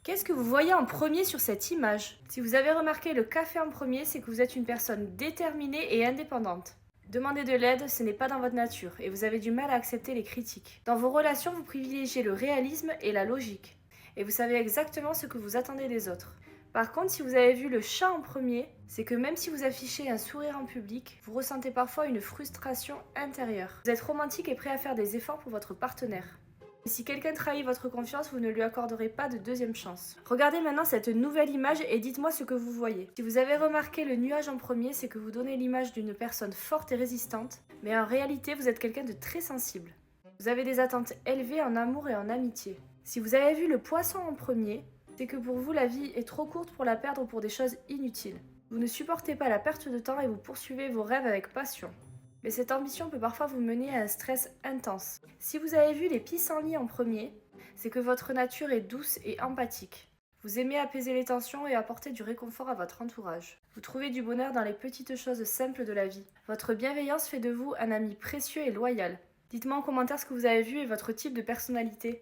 Qu'est-ce que vous voyez en premier sur cette image? Si vous avez remarqué le café en premier, c'est que vous êtes une personne déterminée et indépendante. Demander de l'aide, ce n'est pas dans votre nature et vous avez du mal à accepter les critiques. Dans vos relations, vous privilégiez le réalisme et la logique. Et vous savez exactement ce que vous attendez des autres. Par contre, si vous avez vu le chat en premier, c'est que même si vous affichez un sourire en public, vous ressentez parfois une frustration intérieure. Vous êtes romantique et prêt à faire des efforts pour votre partenaire. Et si quelqu'un trahit votre confiance, vous ne lui accorderez pas de deuxième chance. Regardez maintenant cette nouvelle image et dites-moi ce que vous voyez. Si vous avez remarqué le nuage en premier, c'est que vous donnez l'image d'une personne forte et résistante, mais en réalité, vous êtes quelqu'un de très sensible. Vous avez des attentes élevées en amour et en amitié. Si vous avez vu le poisson en premier, c'est que pour vous, la vie est trop courte pour la perdre pour des choses inutiles. Vous ne supportez pas la perte de temps et vous poursuivez vos rêves avec passion. Mais cette ambition peut parfois vous mener à un stress intense. Si vous avez vu les pissenlits en premier, c'est que votre nature est douce et empathique. Vous aimez apaiser les tensions et apporter du réconfort à votre entourage. Vous trouvez du bonheur dans les petites choses simples de la vie. Votre bienveillance fait de vous un ami précieux et loyal. Dites-moi en commentaire ce que vous avez vu et votre type de personnalité.